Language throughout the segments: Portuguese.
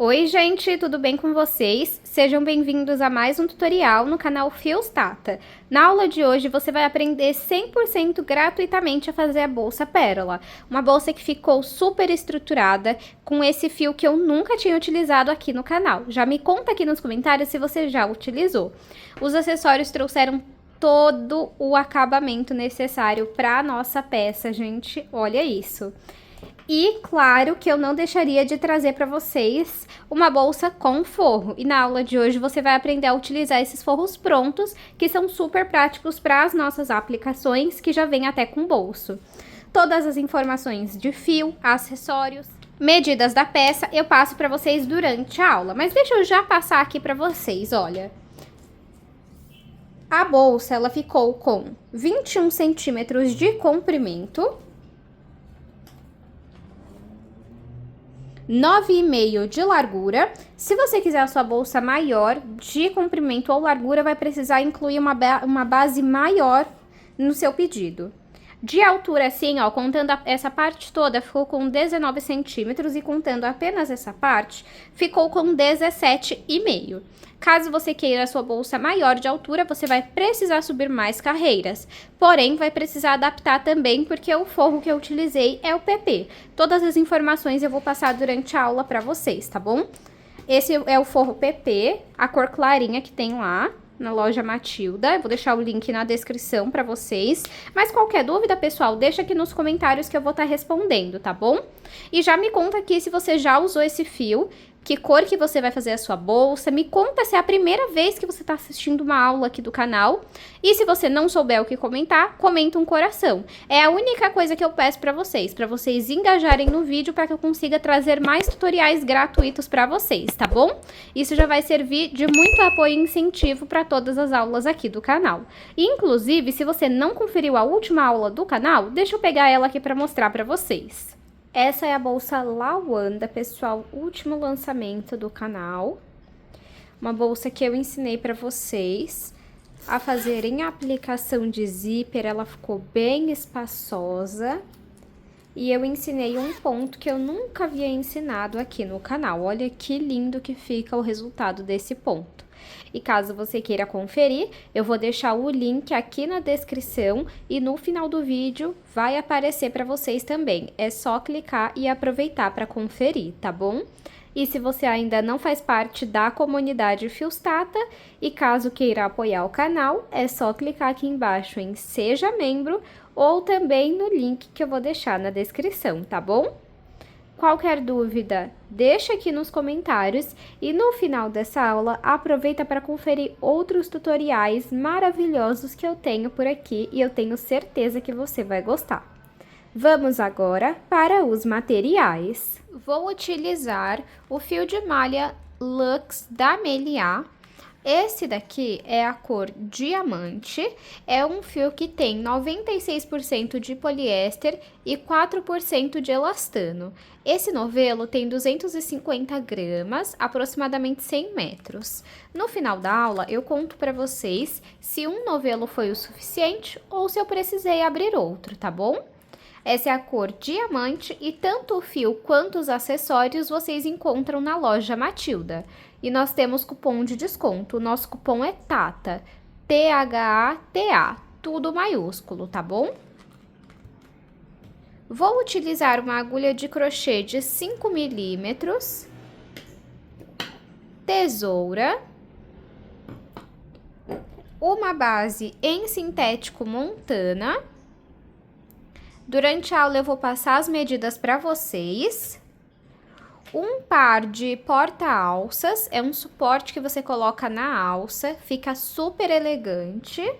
Oi gente, tudo bem com vocês? Sejam bem-vindos a mais um tutorial no canal Fios Tata. Na aula de hoje você vai aprender 100% gratuitamente a fazer a bolsa pérola. Uma bolsa que ficou super estruturada com esse fio que eu nunca tinha utilizado aqui no canal. Já me conta aqui nos comentários se você já utilizou. Os acessórios trouxeram todo o acabamento necessário para a nossa peça, gente. Olha isso! E claro que eu não deixaria de trazer para vocês uma bolsa com forro. E na aula de hoje você vai aprender a utilizar esses forros prontos, que são super práticos para as nossas aplicações, que já vem até com bolso. Todas as informações de fio, acessórios, medidas da peça, eu passo para vocês durante a aula. Mas deixa eu já passar aqui para vocês, olha. A bolsa, ela ficou com 21 centímetros de comprimento, 9,5 de largura. Se você quiser a sua bolsa maior de comprimento ou largura, vai precisar incluir uma base maior no seu pedido. De altura, assim, ó, contando essa parte toda, ficou com 19 centímetros e contando apenas essa parte, ficou com 17,5. Caso você queira a sua bolsa maior de altura, você vai precisar subir mais carreiras. Porém, vai precisar adaptar também, porque o forro que eu utilizei é o PP. Todas as informações eu vou passar durante a aula para vocês, tá bom? Esse é o forro PP, a cor clarinha que tem lá na loja Matilda. Eu vou deixar o link na descrição para vocês. Mas qualquer dúvida, pessoal, deixa aqui nos comentários que eu vou estar respondendo, tá bom? E já me conta aqui se você já usou esse fio, que cor que você vai fazer a sua bolsa. Me conta se é a primeira vez que você está assistindo uma aula aqui do canal. E se você não souber o que comentar, comenta um coração. É a única coisa que eu peço para vocês engajarem no vídeo para que eu consiga trazer mais tutoriais gratuitos para vocês, tá bom? Isso já vai servir de muito apoio e incentivo para todas as aulas aqui do canal. E, inclusive, se você não conferiu a última aula do canal, deixa eu pegar ela aqui para mostrar para vocês. Essa é a bolsa Lawanda, pessoal, último lançamento do canal. Uma bolsa que eu ensinei para vocês a fazerem a aplicação de zíper, ela ficou bem espaçosa. E eu ensinei um ponto que eu nunca havia ensinado aqui no canal. Olha que lindo que fica o resultado desse ponto. E caso você queira conferir, eu vou deixar o link aqui na descrição e no final do vídeo vai aparecer para vocês também. É só clicar e aproveitar para conferir, tá bom? E se você ainda não faz parte da comunidade Fios Tata e caso queira apoiar o canal, é só clicar aqui embaixo em Seja Membro ou também no link que eu vou deixar na descrição, tá bom? Qualquer dúvida, deixa aqui nos comentários e no final dessa aula, aproveita para conferir outros tutoriais maravilhosos que eu tenho por aqui e eu tenho certeza que você vai gostar. Vamos agora para os materiais. Vou utilizar o fio de malha Luxe da Meliá. Esse daqui é a cor diamante, é um fio que tem 96% de poliéster e 4% de elastano. Esse novelo tem 250 gramas, aproximadamente 100 metros. No final da aula, eu conto para vocês se um novelo foi o suficiente ou se eu precisei abrir outro, tá bom? Essa é a cor diamante e tanto o fio quanto os acessórios vocês encontram na loja Matilda. E nós temos cupom de desconto, o nosso cupom é TATA, T-H-A-T-A, tudo maiúsculo, tá bom? Vou utilizar uma agulha de crochê de 5 milímetros, tesoura, uma base em sintético montana. Durante a aula eu vou passar as medidas para vocês. Um par de porta-alças, é um suporte que você coloca na alça, fica super elegante.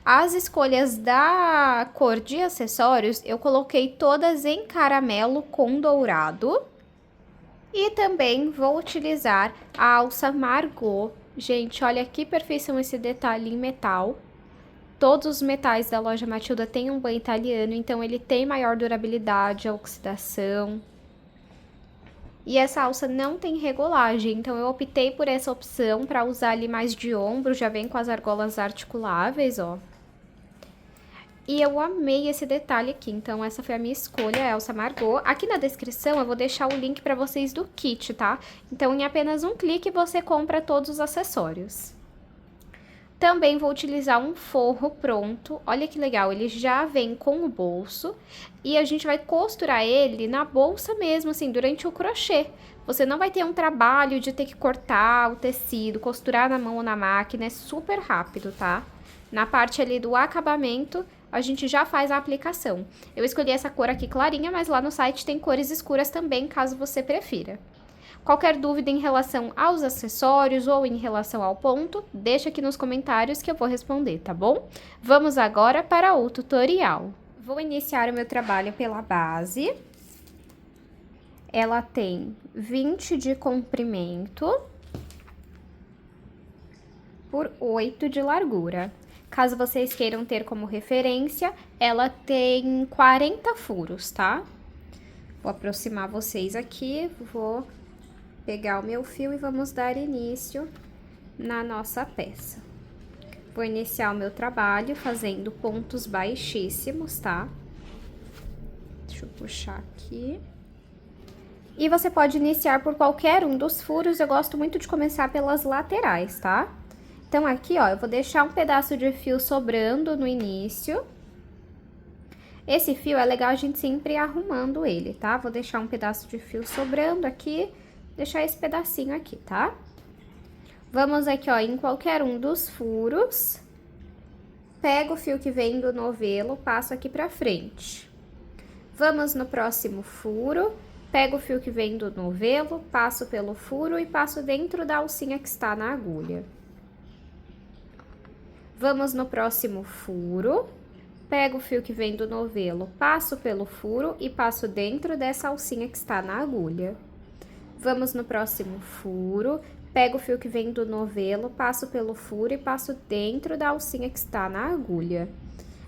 As escolhas da cor de acessórios, eu coloquei todas em caramelo com dourado. E também vou utilizar a alça Margot. Gente, olha que perfeição esse detalhe em metal. Todos os metais da loja Matilda têm um banho italiano, então ele tem maior durabilidade, a oxidação. E essa alça não tem regulagem, então eu optei por essa opção para usar ali mais de ombro, já vem com as argolas articuláveis, ó. E eu amei esse detalhe aqui, então essa foi a minha escolha, Elsa Margot. Aqui na descrição eu vou deixar o link pra vocês do kit, tá? Então em apenas um clique você compra todos os acessórios. Também vou utilizar um forro pronto, olha que legal, ele já vem com o bolso e a gente vai costurar ele na bolsa mesmo, assim, durante o crochê. Você não vai ter um trabalho de ter que cortar o tecido, costurar na mão ou na máquina, é super rápido, tá? Na parte ali do acabamento, a gente já faz a aplicação. Eu escolhi essa cor aqui clarinha, mas lá no site tem cores escuras também, caso você prefira. Qualquer dúvida em relação aos acessórios ou em relação ao ponto, deixa aqui nos comentários que eu vou responder, tá bom? Vamos agora para o tutorial. Vou iniciar o meu trabalho pela base. Ela tem 20 de comprimento por 8 de largura. Caso vocês queiram ter como referência, ela tem 40 furos, tá? Vou aproximar vocês aqui, vou pegar o meu fio e vamos dar início na nossa peça. Vou iniciar o meu trabalho fazendo pontos baixíssimos, tá? Deixa eu puxar aqui. E você pode iniciar por qualquer um dos furos, eu gosto muito de começar pelas laterais, tá? Então, aqui, ó, eu vou deixar um pedaço de fio sobrando no início. Esse fio é legal a gente sempre ir arrumando ele, tá? Vou deixar um pedaço de fio sobrando aqui, deixar esse pedacinho aqui, tá? Vamos aqui, ó, em qualquer um dos furos. Pego o fio que vem do novelo, passo aqui pra frente. Vamos no próximo furo. Pego o fio que vem do novelo, passo pelo furo e passo dentro da alcinha que está na agulha. Vamos no próximo furo, pego o fio que vem do novelo, passo pelo furo e passo dentro dessa alcinha que está na agulha. Vamos no próximo furo, pego o fio que vem do novelo, passo pelo furo e passo dentro da alcinha que está na agulha.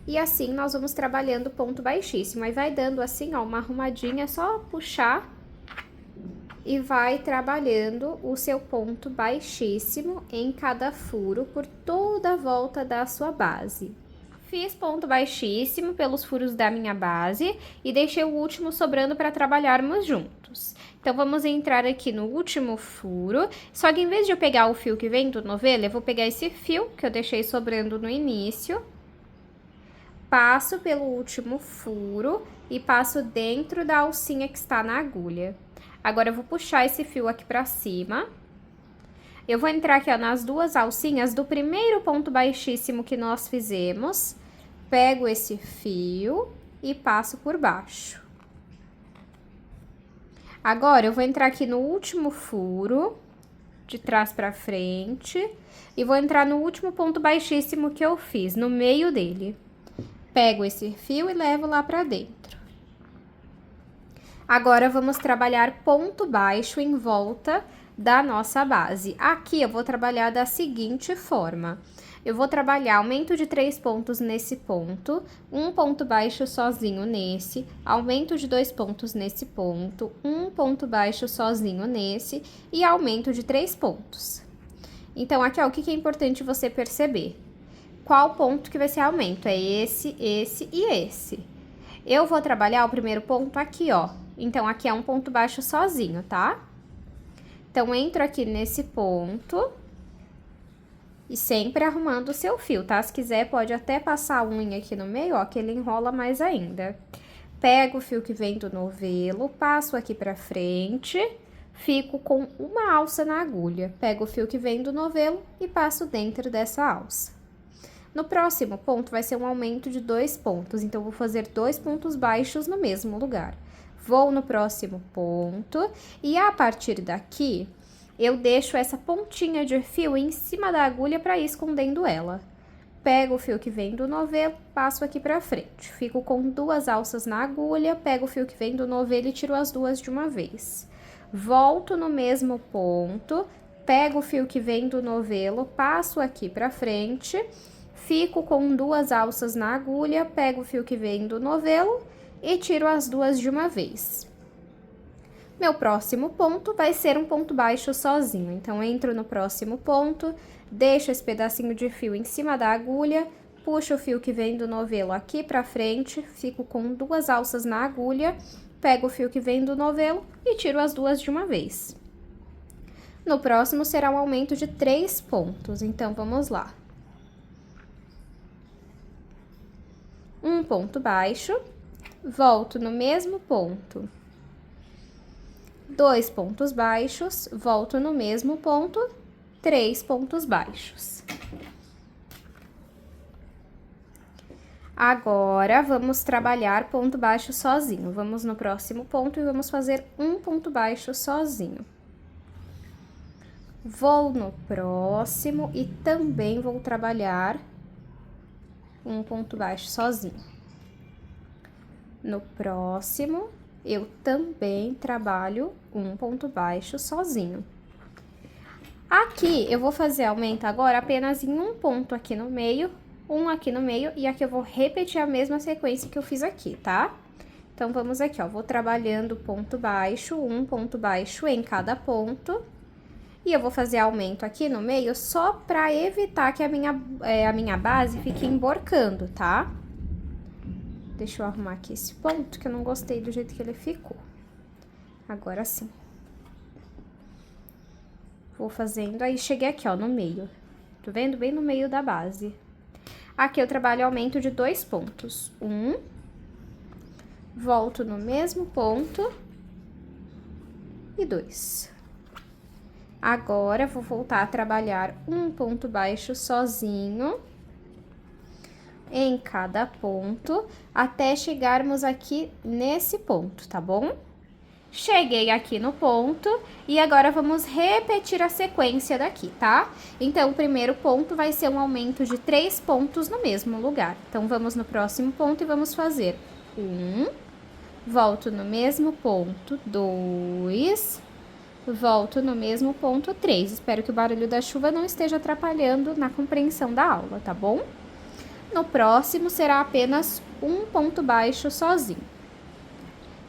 E assim nós vamos trabalhando ponto baixíssimo, aí vai dando assim, ó, uma arrumadinha, é só puxar e vai trabalhando o seu ponto baixíssimo em cada furo por toda a volta da sua base. Fiz ponto baixíssimo pelos furos da minha base e deixei o último sobrando para trabalharmos juntos. Então, vamos entrar aqui no último furo, só que em vez de eu pegar o fio que vem do novelo, eu vou pegar esse fio que eu deixei sobrando no início, passo pelo último furo e passo dentro da alcinha que está na agulha. Agora, eu vou puxar esse fio aqui pra cima. Eu vou entrar aqui, ó, nas duas alcinhas do primeiro ponto baixíssimo que nós fizemos. Pego esse fio e passo por baixo. Agora, eu vou entrar aqui no último furo, de trás pra frente, e vou entrar no último ponto baixíssimo que eu fiz, no meio dele. Pego esse fio e levo lá pra dentro. Agora, vamos trabalhar ponto baixo em volta da nossa base. Aqui, eu vou trabalhar da seguinte forma. Eu vou trabalhar aumento de 3 pontos nesse ponto, um ponto baixo sozinho nesse, aumento de 2 pontos nesse ponto, um ponto baixo sozinho nesse e aumento de 3 pontos. Então, aqui, ó, o que é importante você perceber? Qual ponto que vai ser aumento? É esse, esse e esse. Eu vou trabalhar o primeiro ponto aqui, ó. Então, aqui é um ponto baixo sozinho, tá? Então, entro aqui nesse ponto e sempre arrumando o seu fio, tá? Se quiser, pode até passar a unha aqui no meio, ó, que ele enrola mais ainda. Pego o fio que vem do novelo, passo aqui pra frente, fico com uma alça na agulha. Pego o fio que vem do novelo e passo dentro dessa alça. No próximo ponto, vai ser um aumento de 2 pontos, então, eu vou fazer 2 pontos baixos no mesmo lugar. Vou no próximo ponto e a partir daqui, eu deixo essa pontinha de fio em cima da agulha para ir escondendo ela. Pego o fio que vem do novelo, passo aqui pra frente. Fico com 2 alças na agulha, pego o fio que vem do novelo e tiro as 2 de uma vez. Volto no mesmo ponto, pego o fio que vem do novelo, passo aqui pra frente, fico com 2 alças na agulha, pego o fio que vem do novelo e tiro as 2 de uma vez. Meu próximo ponto vai ser um ponto baixo sozinho, então, entro no próximo ponto, deixo esse pedacinho de fio em cima da agulha, puxo o fio que vem do novelo aqui pra frente, fico com 2 alças na agulha, pego o fio que vem do novelo e tiro as 2 de uma vez. No próximo será um aumento de 3 pontos, então vamos lá. Um ponto baixo, volto no mesmo ponto. 2 pontos baixos, volto no mesmo ponto, 3 pontos baixos. Agora, vamos trabalhar ponto baixo sozinho. Vamos no próximo ponto e vamos fazer um ponto baixo sozinho. Vou no próximo e também vou trabalhar um ponto baixo sozinho. No próximo, eu também trabalho um ponto baixo sozinho. Aqui, eu vou fazer aumento agora apenas em um ponto aqui no meio, um aqui no meio, e aqui eu vou repetir a mesma sequência que eu fiz aqui, tá? Então, vamos aqui, ó, vou trabalhando ponto baixo, um ponto baixo em cada ponto. E eu vou fazer aumento aqui no meio só pra evitar que a minha base fique emborcando, tá? Deixa eu arrumar aqui esse ponto, que eu não gostei do jeito que ele ficou. Agora sim. Vou fazendo, aí cheguei aqui, ó, no meio. Tá vendo? Bem no meio da base. Aqui eu trabalho aumento de 2 pontos. Volto no mesmo ponto. E 2. Agora, vou voltar a trabalhar um ponto baixo sozinho em cada ponto, até chegarmos aqui nesse ponto, tá bom? Cheguei aqui no ponto e agora vamos repetir a sequência daqui, tá? Então, o primeiro ponto vai ser um aumento de 3 pontos no mesmo lugar. Então, vamos no próximo ponto e vamos fazer 1, volto no mesmo ponto, 2... volto no mesmo ponto 3. Espero que o barulho da chuva não esteja atrapalhando na compreensão da aula, tá bom? No próximo, será apenas um ponto baixo sozinho.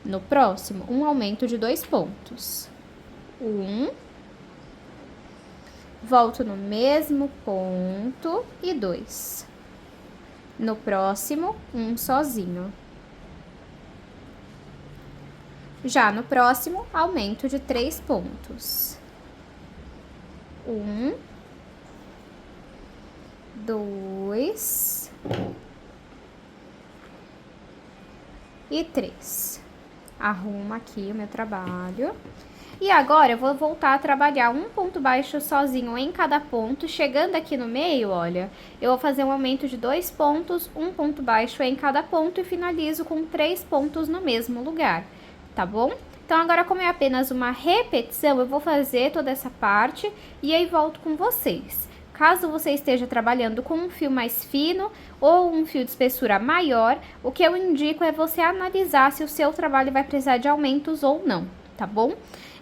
No próximo, um aumento de 2 pontos. 1, volto no mesmo ponto e 2. No próximo, um sozinho. Já no próximo, aumento de 3 pontos. 1, 2 e 3. Arrumo aqui o meu trabalho. E agora, eu vou voltar a trabalhar um ponto baixo sozinho em cada ponto. Chegando aqui no meio, olha, eu vou fazer um aumento de 2 pontos, um ponto baixo em cada ponto e finalizo com 3 pontos no mesmo lugar. Tá bom? Então, agora, como é apenas uma repetição, eu vou fazer toda essa parte e aí volto com vocês. Caso você esteja trabalhando com um fio mais fino ou um fio de espessura maior, o que eu indico é você analisar se o seu trabalho vai precisar de aumentos ou não, tá bom?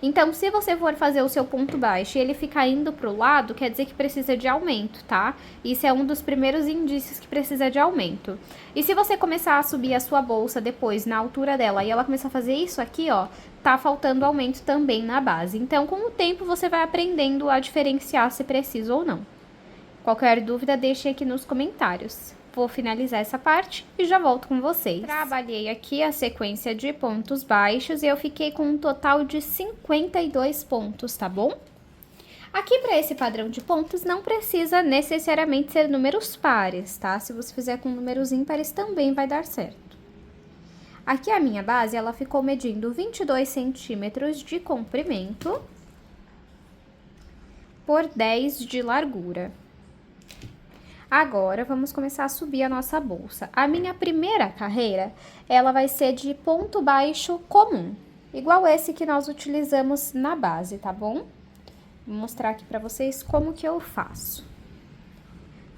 Então, se você for fazer o seu ponto baixo e ele ficar indo pro lado, quer dizer que precisa de aumento, tá? Isso é um dos primeiros indícios que precisa de aumento. E se você começar a subir a sua bolsa depois na altura dela e ela começar a fazer isso aqui, ó, tá faltando aumento também na base. Então, com o tempo, você vai aprendendo a diferenciar se precisa ou não. Qualquer dúvida, deixe aqui nos comentários. Vou finalizar essa parte e já volto com vocês. Trabalhei aqui a sequência de pontos baixos e eu fiquei com um total de 52 pontos, tá bom? Aqui, para esse padrão de pontos, não precisa necessariamente ser números pares, tá? Se você fizer com números ímpares, também vai dar certo. Aqui a minha base, ela ficou medindo 22 centímetros de comprimento por 10 de largura. Agora, vamos começar a subir a nossa bolsa. A minha primeira carreira, ela vai ser de ponto baixo comum, igual esse que nós utilizamos na base, tá bom? Vou mostrar aqui pra vocês como que eu faço.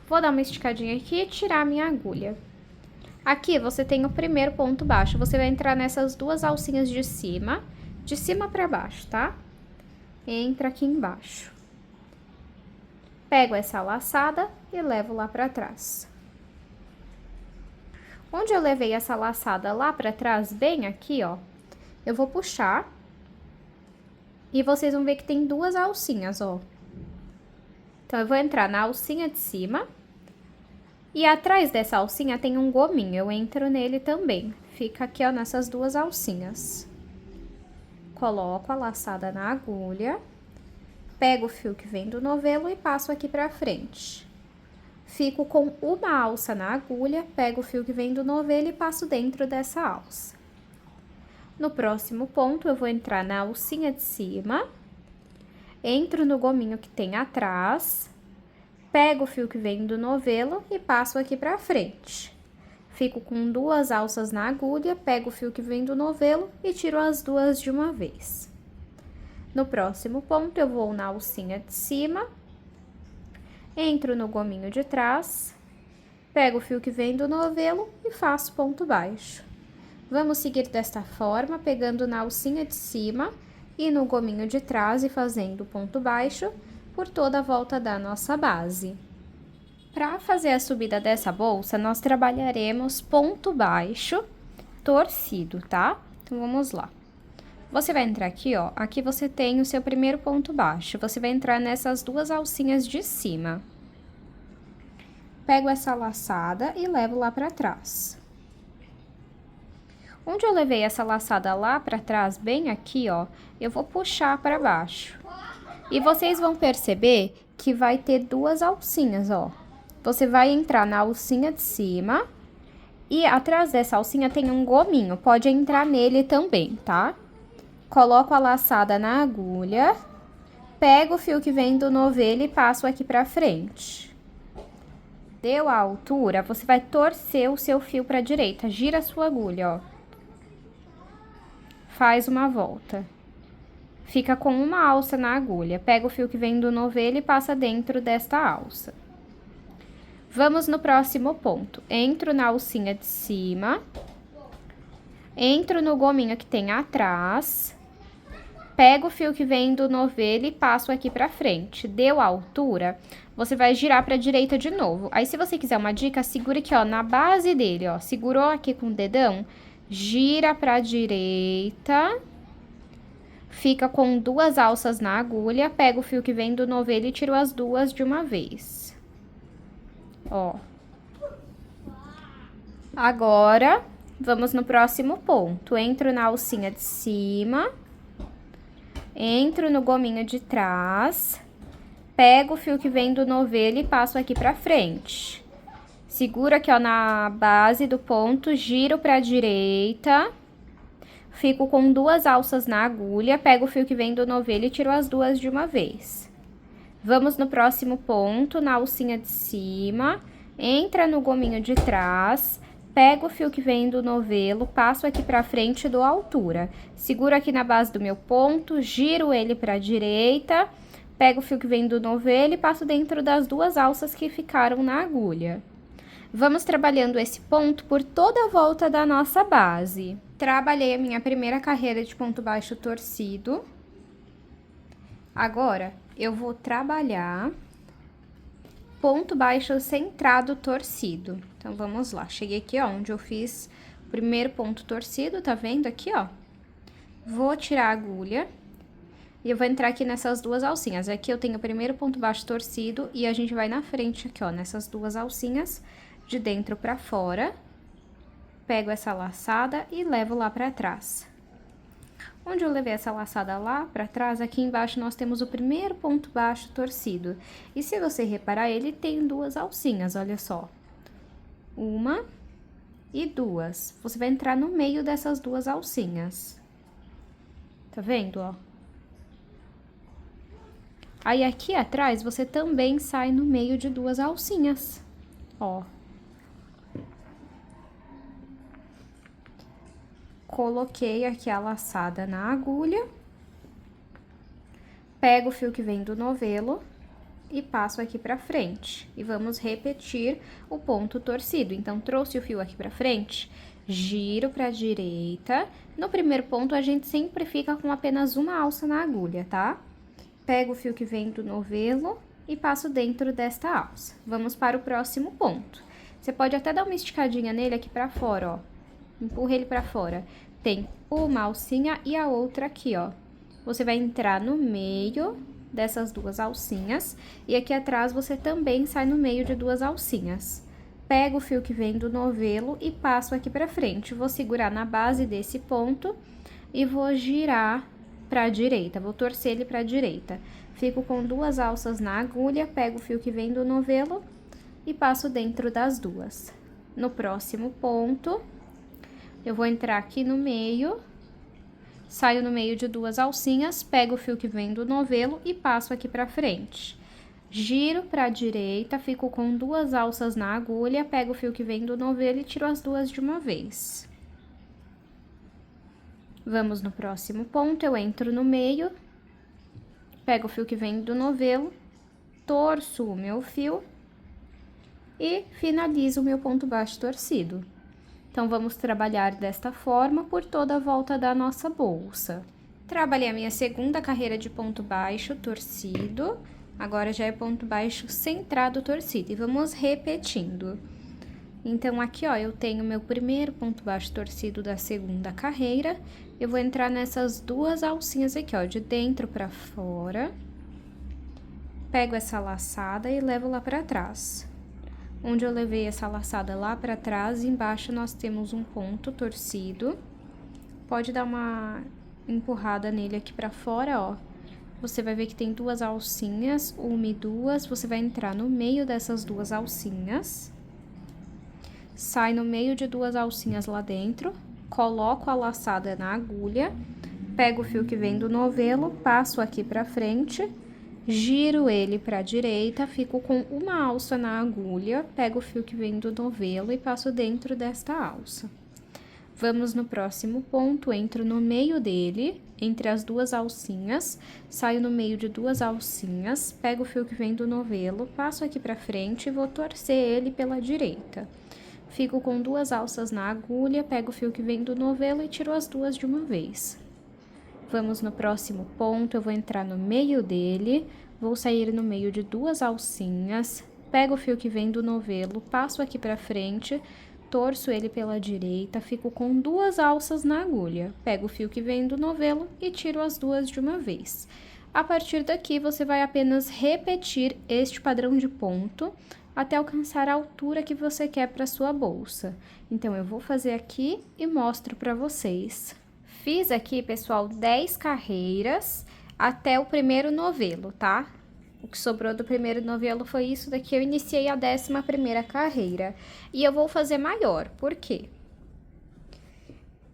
Vou dar uma esticadinha aqui e tirar a minha agulha. Aqui, você tem o primeiro ponto baixo, você vai entrar nessas 2 alcinhas de cima pra baixo, tá? Entra aqui embaixo. Pego essa laçada e levo lá pra trás. Onde eu levei essa laçada lá pra trás, bem aqui, ó, eu vou puxar. E vocês vão ver que tem 2 alcinhas, ó. Então, eu vou entrar na alcinha de cima, E atrás dessa alcinha tem um gominho, eu entro nele também. Fica aqui, ó, nessas duas alcinhas. Coloco a laçada na agulha, pego o fio que vem do novelo e passo aqui pra frente. Fico com uma alça na agulha, pego o fio que vem do novelo e passo dentro dessa alça. No próximo ponto, eu vou entrar na alcinha de cima, entro no gominho que tem atrás, pego o fio que vem do novelo e passo aqui pra frente. Fico com duas alças na agulha, pego o fio que vem do novelo e tiro as duas de uma vez. No próximo ponto, eu vou na alcinha de cima, entro no gominho de trás, pego o fio que vem do novelo e faço ponto baixo. Vamos seguir desta forma, pegando na alcinha de cima e no gominho de trás e fazendo ponto baixo por toda a volta da nossa base. Para fazer a subida dessa bolsa, nós trabalharemos ponto baixo torcido, tá? Então, vamos lá. Você vai entrar aqui, ó, aqui você tem o seu primeiro ponto baixo, você vai entrar nessas duas alcinhas de cima. Pego essa laçada e levo lá para trás. Onde eu levei essa laçada lá para trás, bem aqui, ó, eu vou puxar para baixo. E vocês vão perceber que vai ter duas alcinhas, ó. Você vai entrar na alcinha de cima e atrás dessa alcinha tem um gominho, pode entrar nele também, tá? Coloco a laçada na agulha, pego o fio que vem do novelo e passo aqui pra frente. Deu a altura, você vai torcer o seu fio pra direita, gira a sua agulha, ó. Faz uma volta. Fica com uma alça na agulha, pega o fio que vem do novelo e passa dentro desta alça. Vamos no próximo ponto. Entro na alcinha de cima, entro no gominho que tem atrás, pego o fio que vem do novelo e passo aqui pra frente. Deu a altura, você vai girar pra direita de novo. Aí, se você quiser uma dica, segura aqui, ó, na base dele, ó. Segurou aqui com o dedão, gira pra direita, fica com duas alças na agulha, pega o fio que vem do novelo e tiro as duas de uma vez. Ó. Agora, vamos no próximo ponto. Entro na alcinha de cima, entro no gominho de trás, pego o fio que vem do novelo e passo aqui pra frente. Seguro aqui, ó, na base do ponto, giro pra direita, fico com duas alças na agulha, pego o fio que vem do novelo e tiro as duas de uma vez. Vamos no próximo ponto, na alcinha de cima, entra no gominho de trás, pego o fio que vem do novelo, passo aqui pra frente e dou altura. Seguro aqui na base do meu ponto, giro ele pra direita, pego o fio que vem do novelo e passo dentro das duas alças que ficaram na agulha. Vamos trabalhando esse ponto por toda a volta da nossa base. Trabalhei a minha primeira carreira de ponto baixo torcido. Agora, eu vou trabalhar ponto baixo centrado torcido. Então, vamos lá. Cheguei aqui, ó, onde eu fiz o primeiro ponto torcido, tá vendo aqui, ó? Vou tirar a agulha e eu vou entrar aqui nessas duas alcinhas. Aqui eu tenho o primeiro ponto baixo torcido e a gente vai na frente aqui, ó, nessas duas alcinhas, de dentro pra fora. Pego essa laçada e levo lá pra trás. Onde eu levei essa laçada lá pra trás, aqui embaixo nós temos o primeiro ponto baixo torcido. E se você reparar, ele tem duas alcinhas, olha só. Uma e duas. Você vai entrar no meio dessas duas alcinhas. Tá vendo, ó? Aí, aqui atrás, você também sai no meio de duas alcinhas, ó. Coloquei aqui a laçada na agulha, pego o fio que vem do novelo e passo aqui pra frente. E vamos repetir o ponto torcido. Então, trouxe o fio aqui pra frente, giro pra direita. No primeiro ponto, a gente sempre fica com apenas uma alça na agulha, tá? Pego o fio que vem do novelo e passo dentro desta alça. Vamos para o próximo ponto. Você pode até dar uma esticadinha nele aqui pra fora, ó. Empurra ele pra fora. Tem uma alcinha e a outra aqui, ó. Você vai entrar no meio dessas duas alcinhas. E aqui atrás você também sai no meio de duas alcinhas. pego o fio que vem do novelo e passo aqui pra frente. Vou segurar na base desse ponto e vou girar pra direita, vou torcer ele pra direita. Fico com 2 alças na agulha, pego o fio que vem do novelo e passo dentro das duas. No próximo ponto, eu vou entrar aqui no meio, saio no meio de 2 alcinhas, pego o fio que vem do novelo e passo aqui pra frente. Giro pra direita, fico com 2 alças na agulha, pego o fio que vem do novelo e tiro as duas de uma vez. Vamos no próximo ponto, eu entro no meio, pego o fio que vem do novelo, torço o meu fio e finalizo o meu ponto baixo torcido. Então, vamos trabalhar desta forma por toda a volta da nossa bolsa. Trabalhei a minha segunda carreira de ponto baixo torcido, agora já é ponto baixo centrado torcido, e vamos repetindo. Então, aqui, ó, eu tenho meu primeiro ponto baixo torcido da segunda carreira, eu vou entrar nessas 2 alcinhas aqui, ó, de dentro pra fora, pego essa laçada e levo lá pra trás. Onde eu levei essa laçada lá pra trás, embaixo nós temos um ponto torcido. Pode dar uma empurrada nele aqui pra fora, ó. Você vai ver que tem 2 alcinhas, uma e duas. Você vai entrar no meio dessas 2 alcinhas. Sai no meio de 2 alcinhas lá dentro. Coloco a laçada na agulha. Pego o fio que vem do novelo, passo aqui pra frente. Giro ele pra direita, fico com uma alça na agulha, pego o fio que vem do novelo e passo dentro desta alça. Vamos no próximo ponto, entro no meio dele, entre as 2 alcinhas, saio no meio de 2 alcinhas, pego o fio que vem do novelo, passo aqui pra frente e vou torcer ele pela direita. Fico com 2 alças na agulha, pego o fio que vem do novelo e tiro as duas de uma vez. Vamos no próximo ponto, eu vou entrar no meio dele, vou sair no meio de 2 alcinhas, pego o fio que vem do novelo, passo aqui pra frente, torço ele pela direita, fico com 2 alças na agulha, pego o fio que vem do novelo e tiro as duas de uma vez. A partir daqui, você vai apenas repetir este padrão de ponto até alcançar a altura que você quer para sua bolsa. Então, eu vou fazer aqui e mostro para vocês. Fiz aqui, pessoal, 10 carreiras até o primeiro novelo, tá? O que sobrou do primeiro novelo foi isso daqui, eu iniciei a 11ª carreira. E eu vou fazer maior, por quê?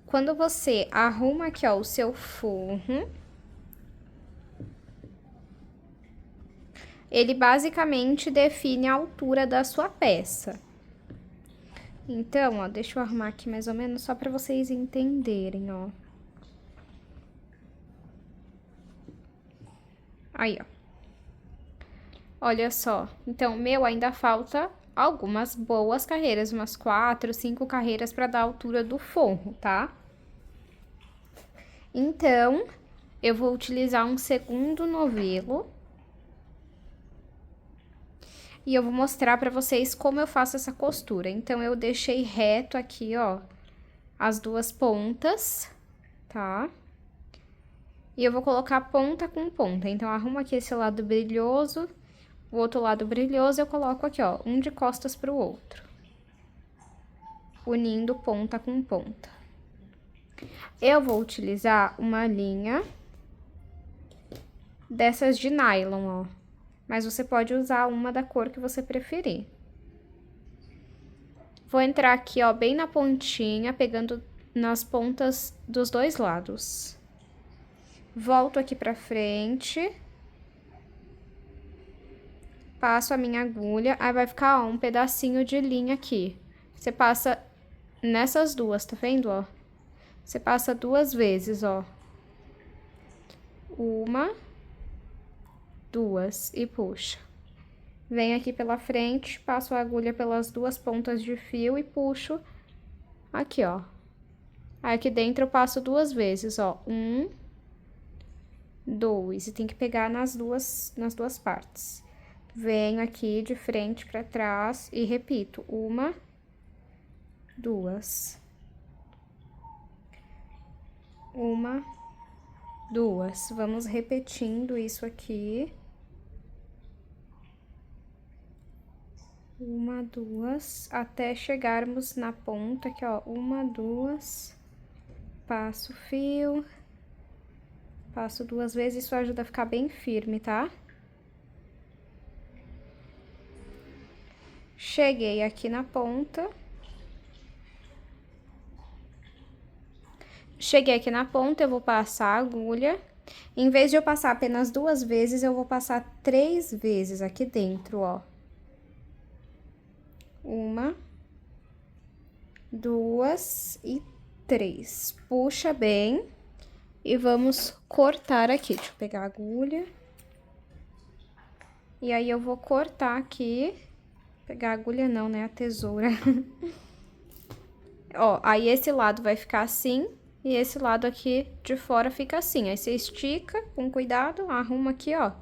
Quando você arruma aqui, ó, o seu forro, ele basicamente define a altura da sua peça. Então, ó, deixa eu arrumar aqui mais ou menos só pra vocês entenderem, ó. Aí, ó. Olha só. Então, meu ainda falta algumas boas carreiras, umas 4, 5 carreiras pra dar a altura do forro, tá? Então, eu vou utilizar um segundo novelo. E eu vou mostrar pra vocês como eu faço essa costura. Então, eu deixei reto aqui, ó, as 2 pontas, tá? E eu vou colocar ponta com ponta. Então, arrumo aqui esse lado brilhoso, o outro lado brilhoso eu coloco aqui, ó, um de costas pro outro. Unindo ponta com ponta. Eu vou utilizar uma linha dessas de nylon, ó. Mas você pode usar uma da cor que você preferir. Vou entrar aqui, ó, bem na pontinha, pegando nas pontas dos 2 lados. Volto aqui pra frente. Passo a minha agulha, aí vai ficar, ó, um pedacinho de linha aqui. Você passa nessas duas, tá vendo, ó? Você passa 2 vezes, ó. 1, 2 e puxa. Venho aqui pela frente, passo a agulha pelas 2 pontas de fio e puxo aqui, ó. Aí, aqui dentro eu passo 2 vezes, ó. 1, 2. E tem que pegar nas duas partes. Venho aqui de frente pra trás e repito. 1, 2. 1, 2. Vamos repetindo isso aqui. Uma, duas, até chegarmos na ponta aqui, ó. Uma, duas, passo o fio, passo 2 vezes, isso ajuda a ficar bem firme, tá? Cheguei aqui na ponta. Cheguei aqui na ponta, eu vou passar a agulha. Em vez de eu passar apenas 2 vezes, eu vou passar 3 vezes aqui dentro, ó. Uma, duas e 3. Puxa bem e vamos cortar aqui. Deixa eu pegar a agulha. E aí, eu vou cortar aqui. Pegar a agulha não, né? A tesoura. Ó, aí esse lado vai ficar assim e esse lado aqui de fora fica assim. Aí você estica com cuidado, arruma aqui, ó.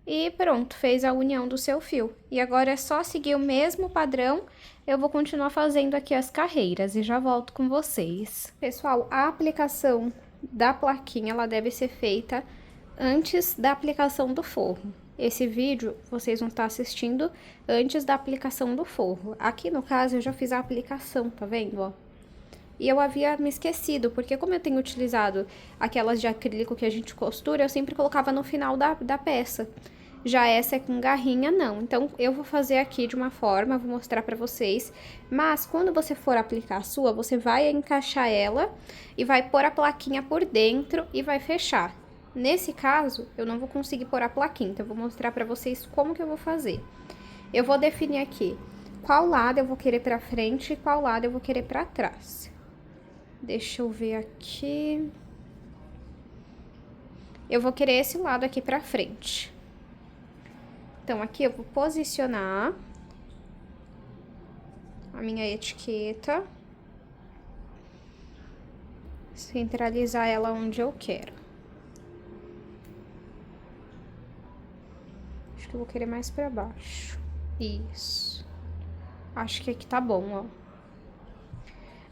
E pronto, fez a união do seu fio. E agora é só seguir o mesmo padrão. Eu vou continuar fazendo aqui as carreiras e já volto com vocês. Pessoal, a aplicação da plaquinha, ela deve ser feita antes da aplicação do forro. Esse vídeo vocês vão estar assistindo antes da aplicação do forro. Aqui no caso eu já fiz a aplicação, tá vendo, ó? E eu havia me esquecido, porque como eu tenho utilizado aquelas de acrílico que a gente costura, eu sempre colocava no final da peça. Já essa é com garrinha, não. Então, eu vou fazer aqui de uma forma, vou mostrar pra vocês. Mas, quando você for aplicar a sua, você vai encaixar ela e vai pôr a plaquinha por dentro e vai fechar. Nesse caso, eu não vou conseguir pôr a plaquinha, então eu vou mostrar pra vocês como que eu vou fazer. Eu vou definir aqui qual lado eu vou querer pra frente e qual lado eu vou querer pra trás. Deixa eu ver aqui. Eu vou querer esse lado aqui pra frente. Então, aqui eu vou posicionar a minha etiqueta. Centralizar ela onde eu quero. Acho que eu vou querer mais pra baixo. Isso. Acho que aqui tá bom, ó.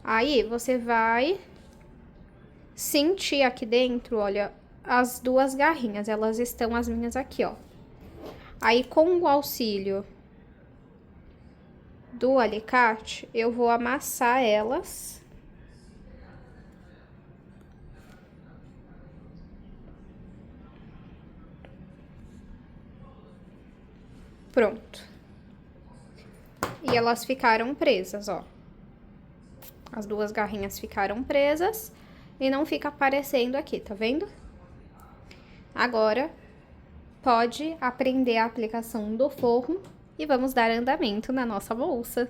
Aí, você vai sentir aqui dentro, olha, as 2 garrinhas. Elas estão as minhas aqui, ó. Aí, com o auxílio do alicate, eu vou amassar elas. Pronto. E elas ficaram presas, ó. As 2 garrinhas ficaram presas e não fica aparecendo aqui, tá vendo? Agora, pode aprender a aplicação do forro e vamos dar andamento na nossa bolsa.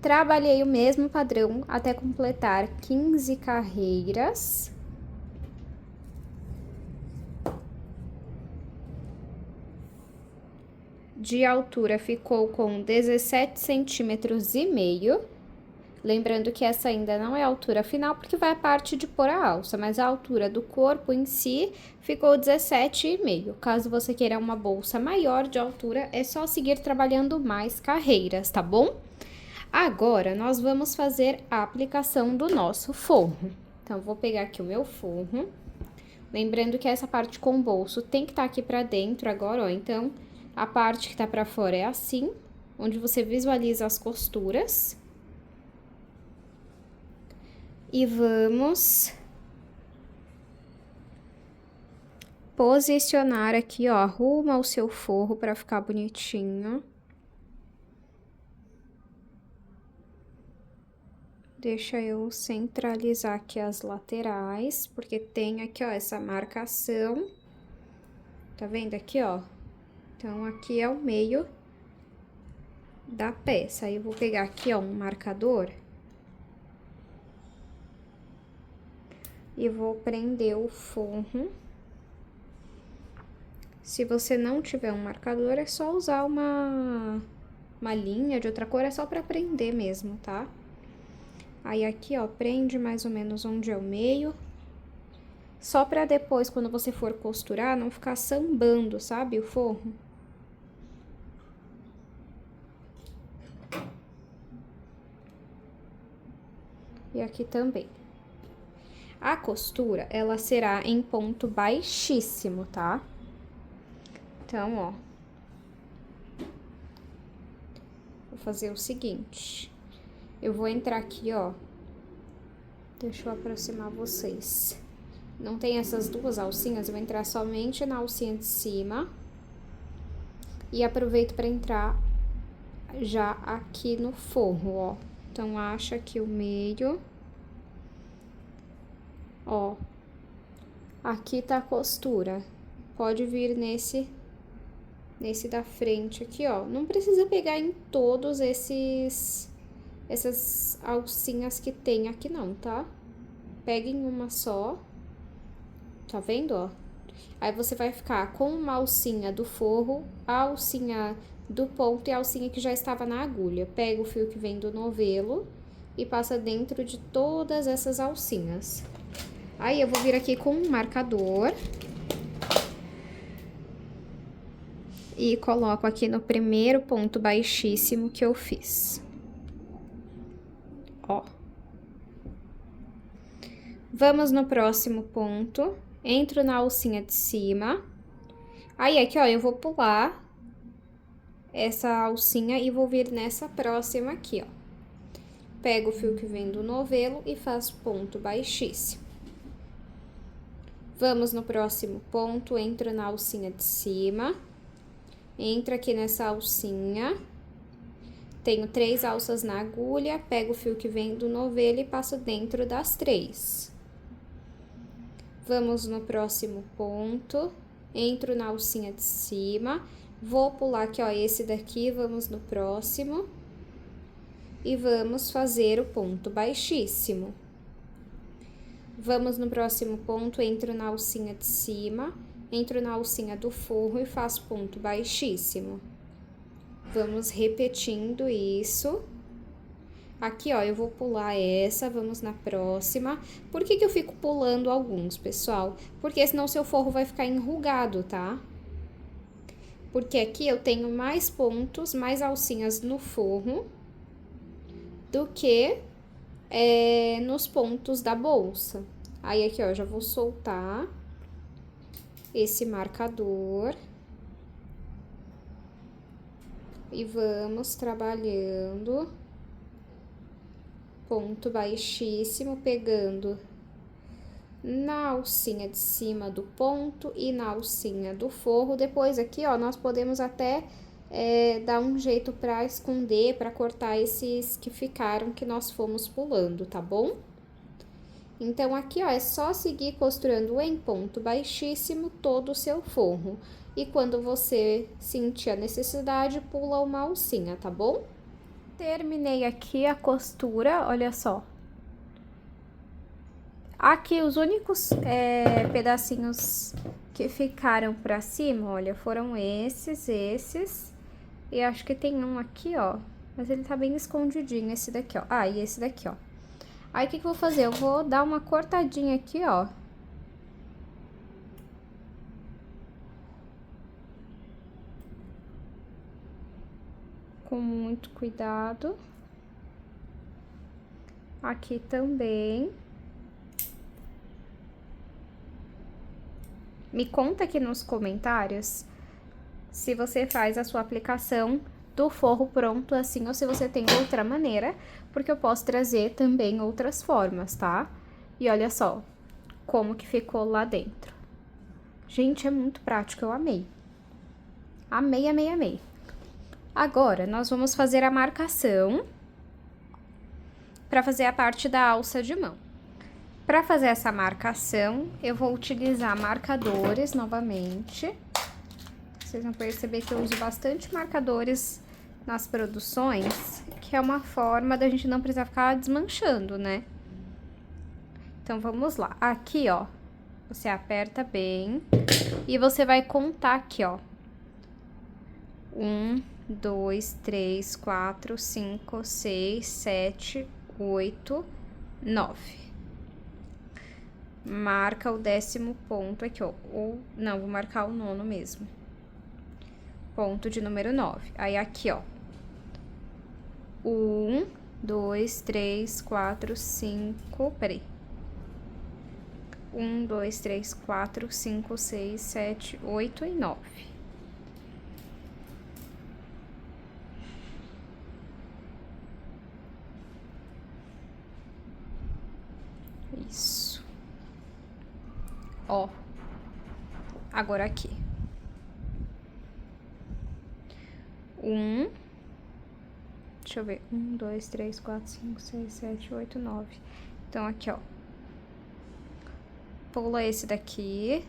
Trabalhei o mesmo padrão até completar 15 carreiras. De altura ficou com 17,5 centímetros. Lembrando que essa ainda não é a altura final, porque vai a parte de pôr a alça, mas a altura do corpo em si ficou 17,5. Caso você queira uma bolsa maior de altura, é só seguir trabalhando mais carreiras, tá bom? Agora, nós vamos fazer a aplicação do nosso forro. Então, vou pegar aqui o meu forro. Lembrando que essa parte com bolso tem que estar aqui pra dentro agora, ó. Então, a parte que tá pra fora é assim, onde você visualiza as costuras. E vamos posicionar aqui, ó, arruma o seu forro pra ficar bonitinho. Deixa eu centralizar aqui as laterais, porque tem aqui, ó, essa marcação. Tá vendo aqui, ó? Então, aqui é o meio da peça. Aí, eu vou pegar aqui, ó, um marcador. E vou prender o forro. Se você não tiver um marcador, é só usar uma linha de outra cor, é só pra prender mesmo, tá? Aí, aqui, ó, prende mais ou menos onde é o meio. Só pra depois, quando você for costurar, não ficar sambando, sabe, o forro. E aqui também. A costura, ela será em ponto baixíssimo, tá? Então, ó. Vou fazer o seguinte. Eu vou entrar aqui, ó. Deixa eu aproximar vocês. Não tem essas duas alcinhas, eu vou entrar somente na alcinha de cima. E aproveito para entrar já aqui no forro, ó. Então, acha aqui o meio. Ó. Aqui tá a costura. Pode vir nesse da frente aqui, ó. Não precisa pegar em todos essas alcinhas que tem aqui não, tá? Pega em uma só. Tá vendo, ó? Aí você vai ficar com uma alcinha do forro, a alcinha do ponto e a alcinha que já estava na agulha. Pega o fio que vem do novelo e passa dentro de todas essas alcinhas. Aí eu vou vir aqui com um marcador e coloco aqui no primeiro ponto baixíssimo que eu fiz. Ó. Vamos no próximo ponto. Entro na alcinha de cima. Aí, aqui, ó, eu vou pular essa alcinha e vou vir nessa próxima aqui, ó. Pego o fio que vem do novelo e faço ponto baixíssimo. Vamos no próximo ponto, entro na alcinha de cima. Entro aqui nessa alcinha. Tenho 3 alças na agulha, pego o fio que vem do novelo e passo dentro das 3. Vamos no próximo ponto, entro na alcinha de cima, vou pular aqui, ó, esse daqui, vamos no próximo. E vamos fazer o ponto baixíssimo. Vamos no próximo ponto, entro na alcinha de cima, entro na alcinha do forro e faço ponto baixíssimo. Vamos repetindo isso. Aqui, ó, eu vou pular essa, vamos na próxima. Por que que eu fico pulando alguns, pessoal? Porque senão seu forro vai ficar enrugado, tá? Porque aqui eu tenho mais pontos, mais alcinhas no forro do que nos pontos da bolsa. Aí, aqui, ó, já vou soltar esse marcador. E vamos trabalhando. Ponto baixíssimo, pegando na alcinha de cima do ponto e na alcinha do forro. Depois aqui, ó, nós podemos até dar um jeito pra esconder, pra cortar esses que ficaram, que nós fomos pulando, tá bom? Então, aqui, ó, é só seguir costurando em ponto baixíssimo todo o seu forro. E quando você sentir a necessidade, pula uma alcinha, tá bom? Terminei aqui a costura, olha só. Aqui, os únicos pedacinhos que ficaram pra cima, olha, foram esses. E acho que tem um aqui, ó, mas ele tá bem escondidinho, esse daqui, ó. Ah, e esse daqui, ó. Aí, o que que eu vou fazer? Eu vou dar uma cortadinha aqui, ó. Com muito cuidado. Aqui também. Me conta aqui nos comentários se você faz a sua aplicação do forro pronto assim ou se você tem outra maneira, porque eu posso trazer também outras formas, tá? E olha só como que ficou lá dentro. Gente, é muito prático, eu amei. Amei, amei, amei. Agora, nós vamos fazer a marcação para fazer a parte da alça de mão. Para fazer essa marcação, eu vou utilizar marcadores novamente. Vocês vão perceber que eu uso bastante marcadores nas produções, que é uma forma da gente não precisar ficar desmanchando, né? Então, vamos lá. Aqui, ó, você aperta bem e você vai contar aqui, ó. 1, 2, 3, 4, 5, 6, 7, 8, 9. Marca o 10º ponto aqui, ó. Ou, não, vou marcar o 9º mesmo. Ponto de número 9. Aí, aqui, ó. 1, 2, 3, 4, 5... Peraí. 1, 2, 3, 4, 5, 6, 7, 8 e 9. Agora aqui. 1. Deixa eu ver. 1, 2, 3, 4, 5, 6, 7, 8, 9. Então, aqui, ó. Pula esse daqui.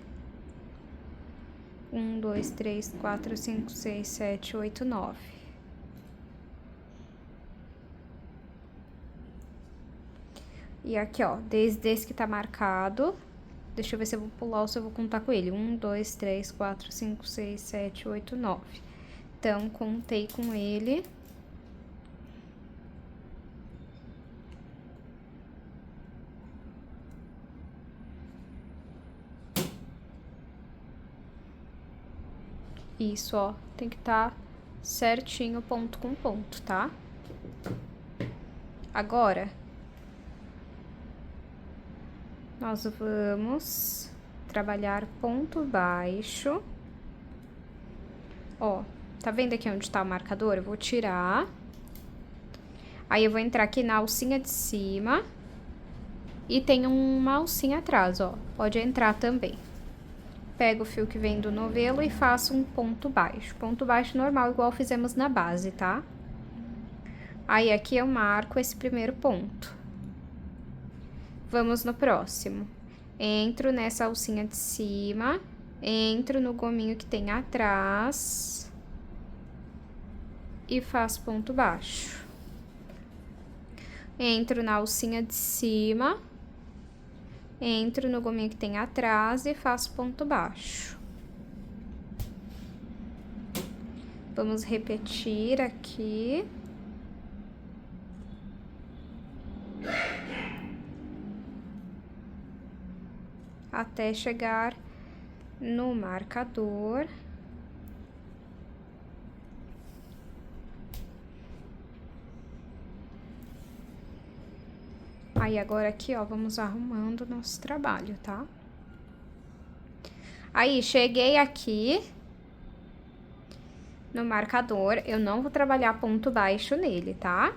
1, 2, 3, 4, 5, 6, 7, 8, 9. E aqui, ó, desde esse que tá marcado. Deixa eu ver se eu vou pular ou se eu vou contar com ele. 1, 2, 3, 4, 5, 6, 7, 8, 9. Então, contei com ele. Isso, ó, tem que estar certinho ponto com ponto, tá? Agora, nós vamos trabalhar ponto baixo. Ó, tá vendo aqui onde tá o marcador? Eu vou tirar. Aí, eu vou entrar aqui na alcinha de cima. E tem uma alcinha atrás, ó. Pode entrar também. Pego o fio que vem do novelo e faço um ponto baixo. Ponto baixo normal, igual fizemos na base, tá? Aí, aqui eu marco esse primeiro ponto. Vamos no próximo. Entro nessa alcinha de cima, entro no gominho que tem atrás e faço ponto baixo. Entro na alcinha de cima, entro no gominho que tem atrás e faço ponto baixo. Vamos repetir aqui. Até chegar no marcador. Aí, agora aqui, ó, vamos arrumando o nosso trabalho, tá? Aí, cheguei aqui no marcador, eu não vou trabalhar ponto baixo nele, tá?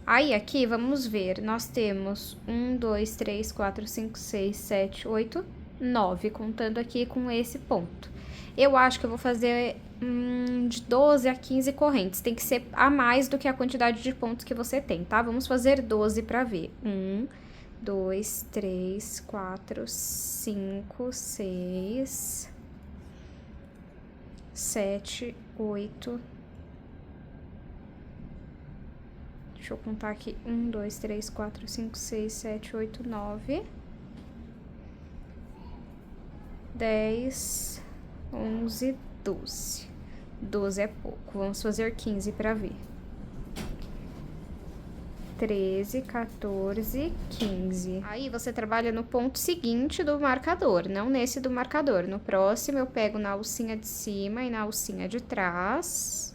Aí, aqui, vamos ver, nós temos 1, 2, 3, 4, 5, 6, 7, 8, 9, contando aqui com esse ponto. Eu acho que eu vou fazer de 12 a 15 correntes, tem que ser a mais do que a quantidade de pontos que você tem, tá? Vamos fazer 12 pra ver. 1, 2, 3, 4, 5, 6, 7, 8... Deixa eu contar aqui. 1, 2, 3, 4, 5, 6, 7, 8, 9. 10, 11, 12. 12 é pouco. Vamos fazer 15 pra ver. 13, 14, 15. Aí, você trabalha no ponto seguinte do marcador, não nesse do marcador. No próximo, eu pego na alcinha de cima e na alcinha de trás.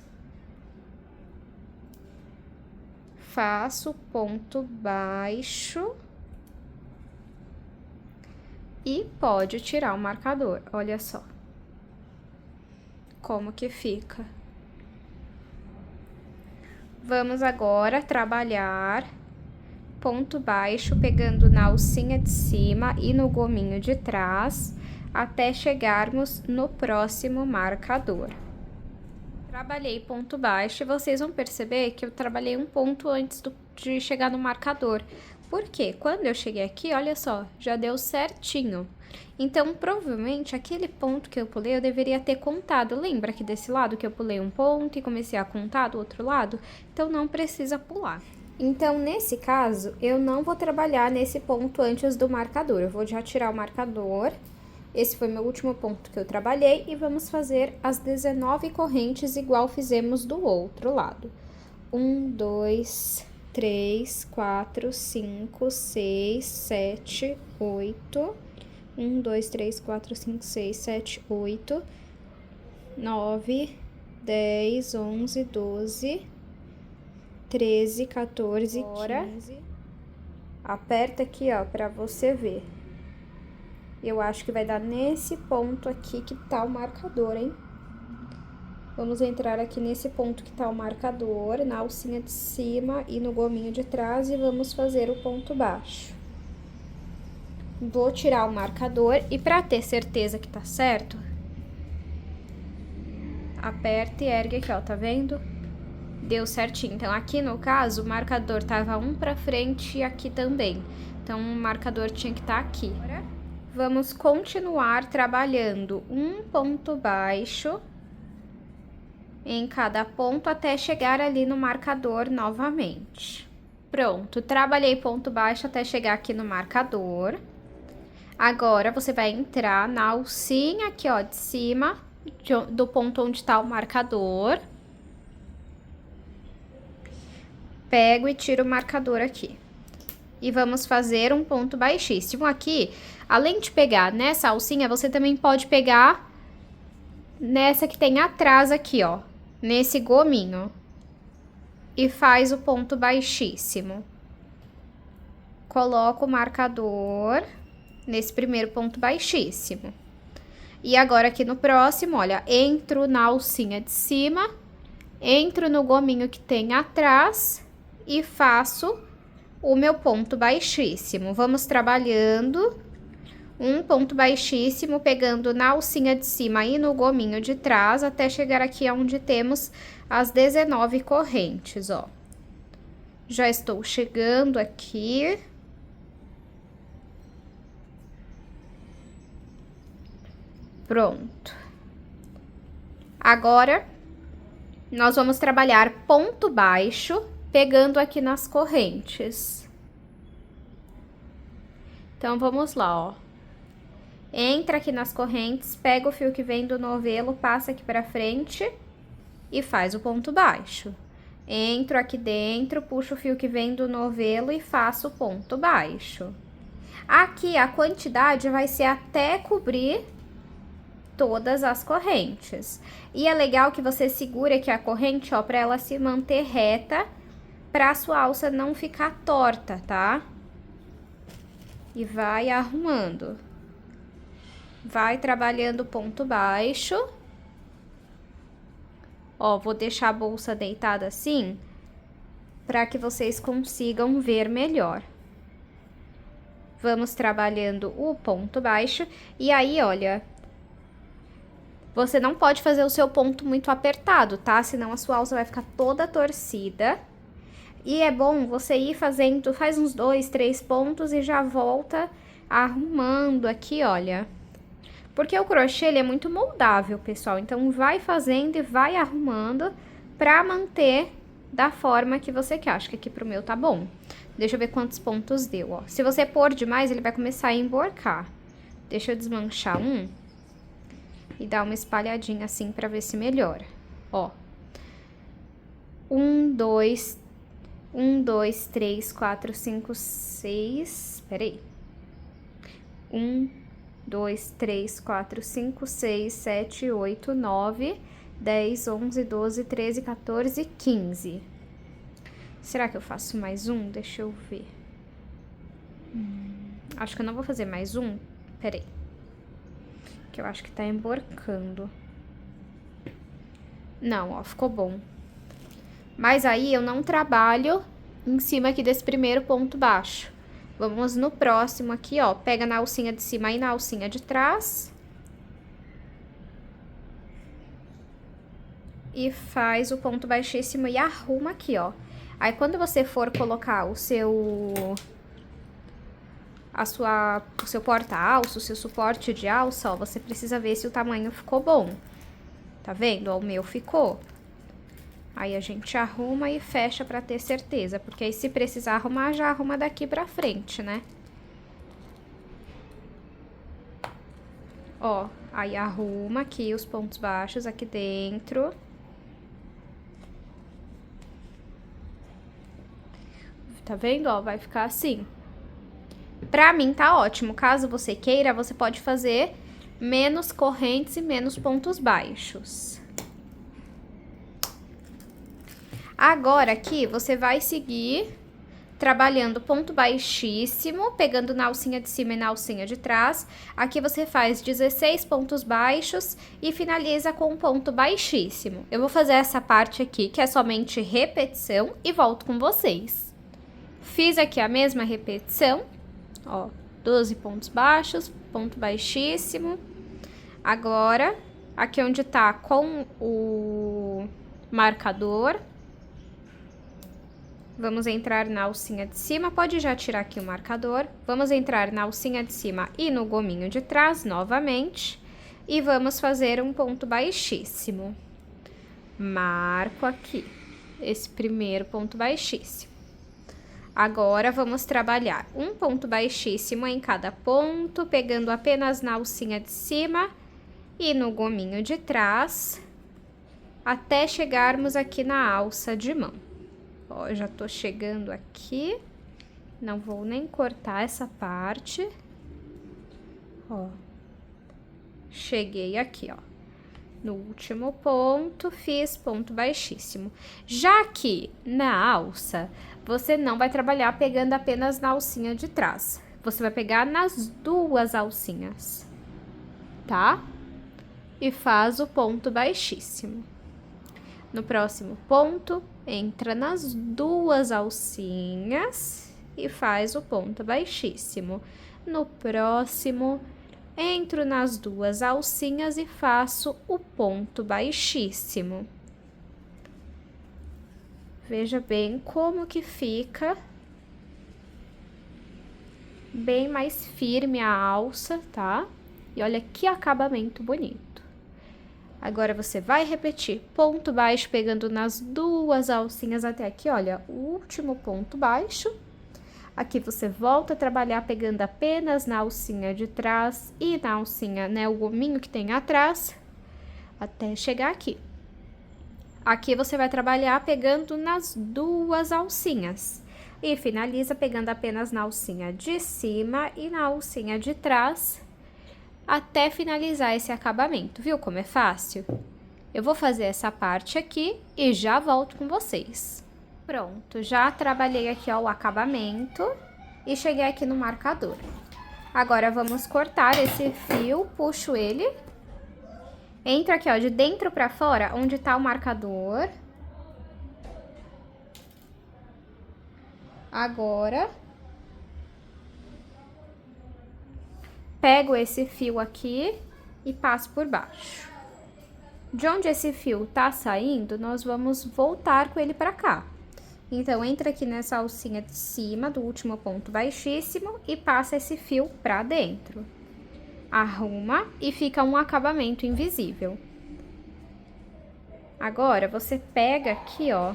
Faço ponto baixo e pode tirar o marcador, olha só como que fica. Vamos agora trabalhar ponto baixo, pegando na alcinha de cima e no gominho de trás, até chegarmos no próximo marcador. Trabalhei ponto baixo e vocês vão perceber que eu trabalhei um ponto antes de chegar no marcador. Por quê? Quando eu cheguei aqui, olha só, já deu certinho. Então, provavelmente, aquele ponto que eu pulei, eu deveria ter contado. Lembra aqui desse lado que eu pulei um ponto e comecei a contar do outro lado? Então, não precisa pular. Então, nesse caso, eu não vou trabalhar nesse ponto antes do marcador. Eu vou já tirar o marcador. Esse foi meu último ponto que eu trabalhei e vamos fazer as 19 correntes igual fizemos do outro lado. 1, 2, 3, 4, 5, 6, 7, 8. 1, 2, 3, 4, 5, 6, 7, 8, 9, 10, 11, 12, 13, 14, 15. Aperta aqui, ó, pra você ver. Eu acho que vai dar nesse ponto aqui que tá o marcador, hein? Vamos entrar aqui nesse ponto que tá o marcador, na alcinha de cima e no gominho de trás, e vamos fazer o ponto baixo. Vou tirar o marcador e pra ter certeza que tá certo, aperta e ergue aqui, ó, tá vendo? Deu certinho. Então, aqui no caso, o marcador tava um pra frente e aqui também. Então, o marcador tinha que estar aqui. Agora, vamos continuar trabalhando um ponto baixo em cada ponto até chegar ali no marcador novamente. Pronto, trabalhei ponto baixo até chegar aqui no marcador. Agora, você vai entrar na alcinha aqui, ó, de cima, do ponto onde tá o marcador. Pego e tiro o marcador aqui. E vamos fazer um ponto baixíssimo aqui. Além de pegar nessa alcinha, você também pode pegar nessa que tem atrás aqui, ó. Nesse gominho. E faz o ponto baixíssimo. Coloco o marcador nesse primeiro ponto baixíssimo. E agora aqui no próximo, olha, entro na alcinha de cima, entro no gominho que tem atrás e faço o meu ponto baixíssimo. Vamos trabalhando um ponto baixíssimo, pegando na alcinha de cima e no gominho de trás, até chegar aqui onde temos as 19 correntes, ó. Já estou chegando aqui. Pronto. Agora, nós vamos trabalhar ponto baixo, pegando aqui nas correntes. Então, vamos lá, ó. Entra aqui nas correntes, pega o fio que vem do novelo, passa aqui pra frente e faz o ponto baixo. Entro aqui dentro, puxo o fio que vem do novelo e faço o ponto baixo. Aqui, a quantidade vai ser até cobrir todas as correntes. E é legal que você segure aqui a corrente, ó, pra ela se manter reta, pra sua alça não ficar torta, tá? E vai arrumando. Vai trabalhando ponto baixo. Ó, vou deixar a bolsa deitada assim, pra que vocês consigam ver melhor. Vamos trabalhando o ponto baixo. E aí, olha, você não pode fazer o seu ponto muito apertado, tá? Senão a sua alça vai ficar toda torcida. E é bom você ir fazendo, faz uns 2, 3 pontos e já volta arrumando aqui, olha. Porque o crochê, ele é muito moldável, pessoal. Então, vai fazendo e vai arrumando pra manter da forma que você quer. Acho que aqui pro meu tá bom. Deixa eu ver quantos pontos deu, ó. Se você pôr demais, ele vai começar a emborcar. Deixa eu desmanchar um e dar uma espalhadinha assim pra ver se melhora. Ó. 1, 2, 3, 4, 5, 6... Peraí. 1, 2, 3, 4, 5, 6, 7, 8, 9, 10, 11, 12, 13, 14, 15. Será que eu faço mais um? Deixa eu ver. Acho que eu não vou fazer mais um. Peraí. Que eu acho que tá emborcando. Não, ó, ficou bom. Mas aí eu não trabalho em cima aqui desse primeiro ponto baixo. Vamos no próximo aqui, ó. Pega na alcinha de cima e na alcinha de trás. E faz o ponto baixíssimo e arruma aqui, ó. Aí, quando você for colocar o seu porta-alça, o seu suporte de alça, ó, você precisa ver se o tamanho ficou bom. Tá vendo? Ó, o meu ficou. Aí, a gente arruma e fecha pra ter certeza, porque aí se precisar arrumar, já arruma daqui pra frente, né? Ó, aí arruma aqui os pontos baixos aqui dentro. Tá vendo? Ó, vai ficar assim. Pra mim tá ótimo. Caso você queira, você pode fazer menos correntes e menos pontos baixos. Agora, aqui, você vai seguir trabalhando ponto baixíssimo, pegando na alcinha de cima e na alcinha de trás. Aqui você faz 16 pontos baixos e finaliza com um ponto baixíssimo. Eu vou fazer essa parte aqui, que é somente repetição, e volto com vocês. Fiz aqui a mesma repetição, ó, 12 pontos baixos, ponto baixíssimo. Agora, aqui onde tá com o marcador, vamos entrar na alcinha de cima, pode já tirar aqui o marcador. Vamos entrar na alcinha de cima e no gominho de trás novamente. E vamos fazer um ponto baixíssimo. Marco aqui, esse primeiro ponto baixíssimo. Agora, vamos trabalhar um ponto baixíssimo em cada ponto, pegando apenas na alcinha de cima e no gominho de trás, até chegarmos aqui na alça de mão. Ó, já tô chegando aqui, não vou nem cortar essa parte. Ó, cheguei aqui, ó. No último ponto, fiz ponto baixíssimo. Já que na alça, você não vai trabalhar pegando apenas na alcinha de trás. Você vai pegar nas duas alcinhas, tá? E faz o ponto baixíssimo. No próximo ponto, entra nas duas alcinhas e faz o ponto baixíssimo. No próximo, entro nas duas alcinhas e faço o ponto baixíssimo. Veja bem como que fica bem mais firme a alça, tá? E olha que acabamento bonito. Agora, você vai repetir ponto baixo, pegando nas duas alcinhas até aqui, olha, o último ponto baixo. Aqui você volta a trabalhar pegando apenas na alcinha de trás e na alcinha, né, o gominho que tem atrás, até chegar aqui. Aqui você vai trabalhar pegando nas duas alcinhas e finaliza pegando apenas na alcinha de cima e na alcinha de trás, até finalizar esse acabamento. Viu como é fácil? Eu vou fazer essa parte aqui e já volto com vocês. Pronto, já trabalhei aqui, ó, o acabamento e cheguei aqui no marcador. Agora, vamos cortar esse fio, puxo ele, entra aqui, ó, de dentro pra fora, onde tá o marcador. Agora, pego esse fio aqui e passo por baixo. De onde esse fio tá saindo, nós vamos voltar com ele pra cá. Então, entra aqui nessa alcinha de cima do último ponto baixíssimo e passa esse fio pra dentro. Arruma e fica um acabamento invisível. Agora, você pega aqui, ó,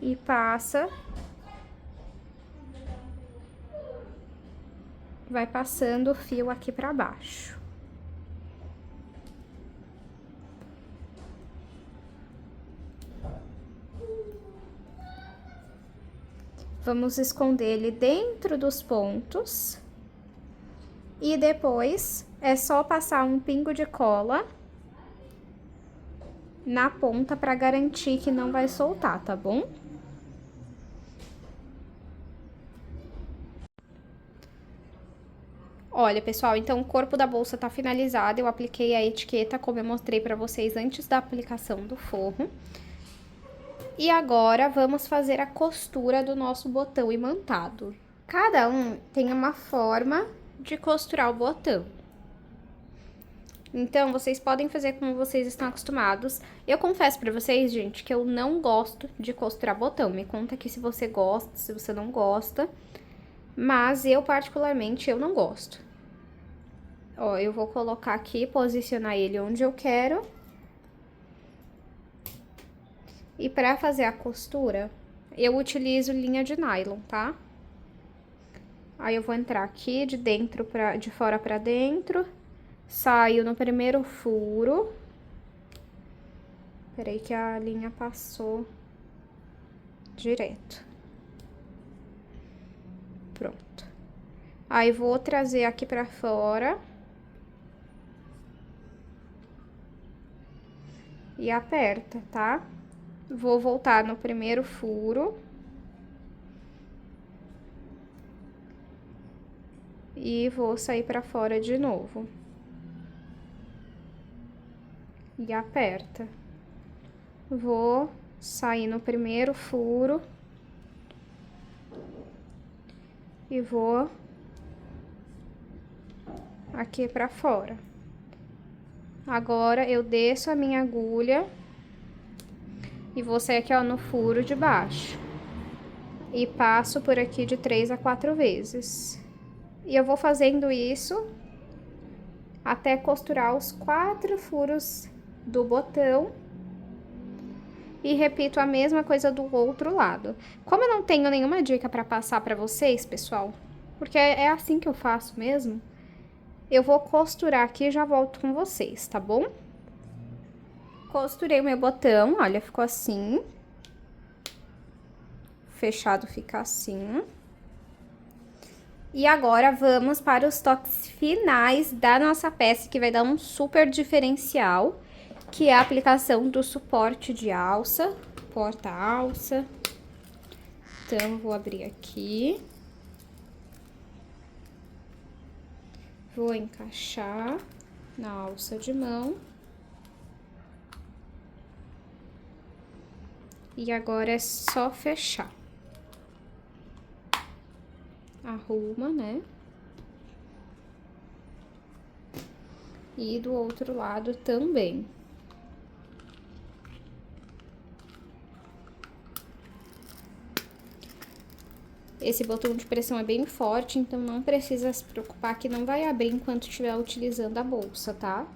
e passa, vai passando o fio aqui pra baixo. Vamos esconder ele dentro dos pontos. E depois, é só passar um pingo de cola na ponta pra garantir que não vai soltar, tá bom? Olha, pessoal, então o corpo da bolsa tá finalizado, eu apliquei a etiqueta, como eu mostrei pra vocês antes da aplicação do forro. E agora, vamos fazer a costura do nosso botão imantado. Cada um tem uma forma de costurar o botão. Então, vocês podem fazer como vocês estão acostumados. Eu confesso pra vocês, gente, que eu não gosto de costurar botão. Me conta aqui se você gosta, se você não gosta. Mas eu, particularmente, eu não gosto. Ó, eu vou colocar aqui, posicionar ele onde eu quero. E pra fazer a costura, eu utilizo linha de nylon, tá? Aí, eu vou entrar aqui de fora pra dentro, saio no primeiro furo. Peraí que a linha passou direto. Pronto. Aí, vou trazer aqui pra fora. E aperta, tá? Vou voltar no primeiro furo. E vou sair pra fora de novo. E aperta. vou sair no primeiro furo e vou aqui pra fora. Agora, eu desço a minha agulha e vou sair aqui, ó, no furo de baixo. E passo por aqui de 3 a 4 vezes. E eu vou fazendo isso até costurar os 4 furos do botão. E repito a mesma coisa do outro lado. Como eu não tenho nenhuma dica pra passar pra vocês, pessoal, porque é assim que eu faço mesmo, eu vou costurar aqui e já volto com vocês, tá bom? Costurei o meu botão, olha, ficou assim. Fechado fica assim. E agora, vamos para os toques finais da nossa peça, que vai dar um super diferencial, que é a aplicação do suporte de alça, porta-alça. Então, vou abrir aqui. Vou encaixar na alça de mão. E agora é só fechar. Arruma, né? E do outro lado também. Esse botão de pressão é bem forte, então não precisa se preocupar que não vai abrir enquanto estiver utilizando a bolsa, tá?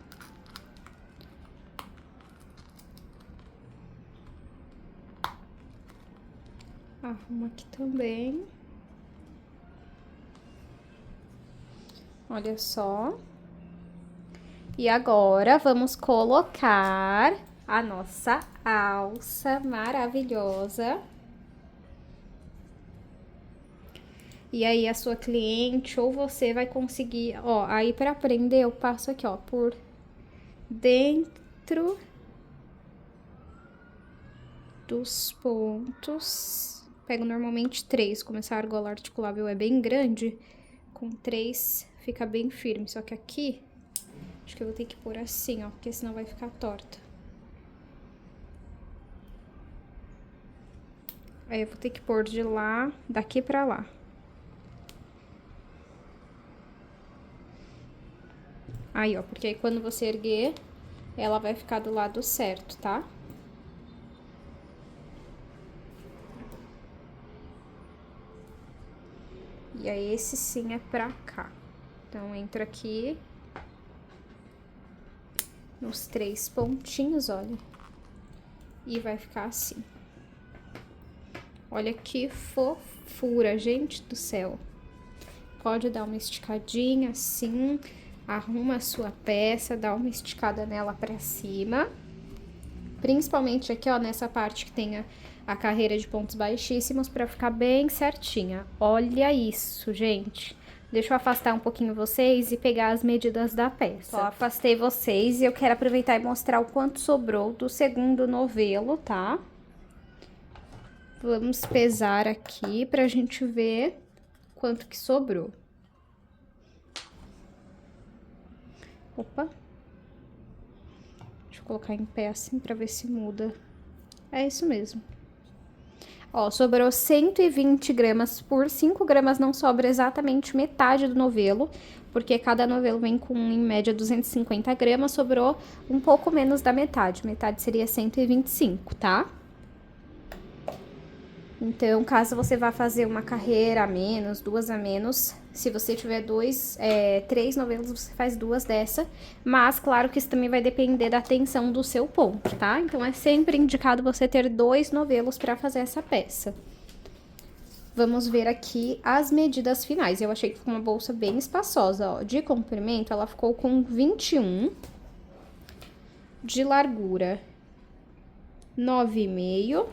Arruma aqui também. Olha só. E agora, vamos colocar a nossa alça maravilhosa. E aí, a sua cliente ou você vai conseguir... Ó, aí pra prender, eu passo aqui, ó, por dentro dos pontos. Pego normalmente 3, como essa argola articulável é bem grande, com 3 fica bem firme. Só que aqui, acho que eu vou ter que pôr assim, ó, porque senão vai ficar torta. Aí eu vou ter que pôr de lá, daqui pra lá. Aí, ó, porque aí quando você erguer, ela vai ficar do lado certo, tá? E aí, esse sim é pra cá. Então, entra aqui nos 3 pontinhos, olha. E vai ficar assim. Olha que fofura, gente do céu. Pode dar uma esticadinha assim, arruma a sua peça, dá uma esticada nela pra cima. Principalmente aqui, ó, nessa parte que tem a carreira de pontos baixíssimos, pra ficar bem certinha. Olha isso, gente. Deixa eu afastar um pouquinho vocês e pegar as medidas da peça. Ó, afastei vocês e eu quero aproveitar e mostrar o quanto sobrou do segundo novelo, tá? Vamos pesar aqui pra gente ver quanto que sobrou. Opa. Deixa eu colocar em pé assim pra ver se muda. É isso mesmo. Ó, sobrou 120 gramas. Por 5 gramas não sobra exatamente metade do novelo, porque cada novelo vem com, em média, 250 gramas. Sobrou um pouco menos da metade. Metade seria 125, tá? Então, caso você vá fazer uma carreira a menos, 2 a menos, se você tiver 3 novelos, você faz 2 dessa. Mas, claro que isso também vai depender da tensão do seu ponto, tá? Então, é sempre indicado você ter 2 novelos para fazer essa peça. Vamos ver aqui as medidas finais. Eu achei que ficou uma bolsa bem espaçosa, ó. De comprimento, ela ficou com 21. De largura, 9,5.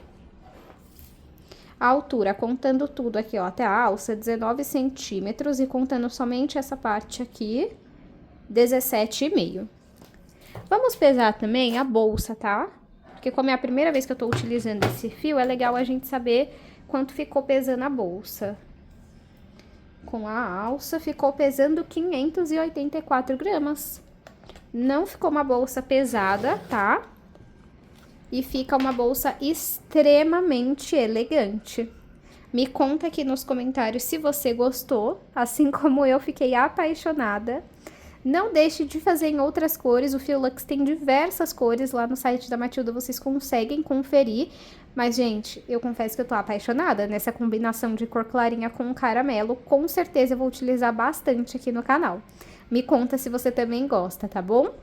A altura, contando tudo aqui, ó, até a alça, 19 centímetros, e contando somente essa parte aqui, 17,5. Vamos pesar também a bolsa, tá? Porque como é a primeira vez que eu tô utilizando esse fio, é legal a gente saber quanto ficou pesando a bolsa. Com a alça, ficou pesando 584 gramas. Não ficou uma bolsa pesada, tá? e fica uma bolsa extremamente elegante. Me conta aqui nos comentários se você gostou, assim como eu fiquei apaixonada. Não deixe de fazer em outras cores, o Fiolux tem diversas cores lá no site da Matilda, vocês conseguem conferir. Mas, gente, eu confesso que eu tô apaixonada nessa combinação de cor clarinha com caramelo. Com certeza eu vou utilizar bastante aqui no canal. Me conta se você também gosta, tá bom?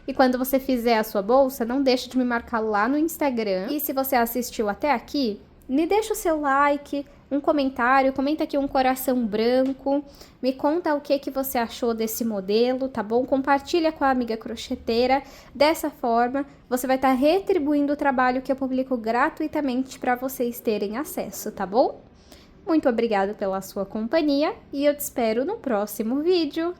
E quando você fizer a sua bolsa, não deixe de me marcar lá no Instagram. E se você assistiu até aqui, me deixa o seu like, um comentário, comenta aqui um coração branco, me conta o que você achou desse modelo, tá bom? Compartilha com a amiga crocheteira, dessa forma você vai estar retribuindo o trabalho que eu publico gratuitamente para vocês terem acesso, tá bom? Muito obrigada pela sua companhia e eu te espero no próximo vídeo.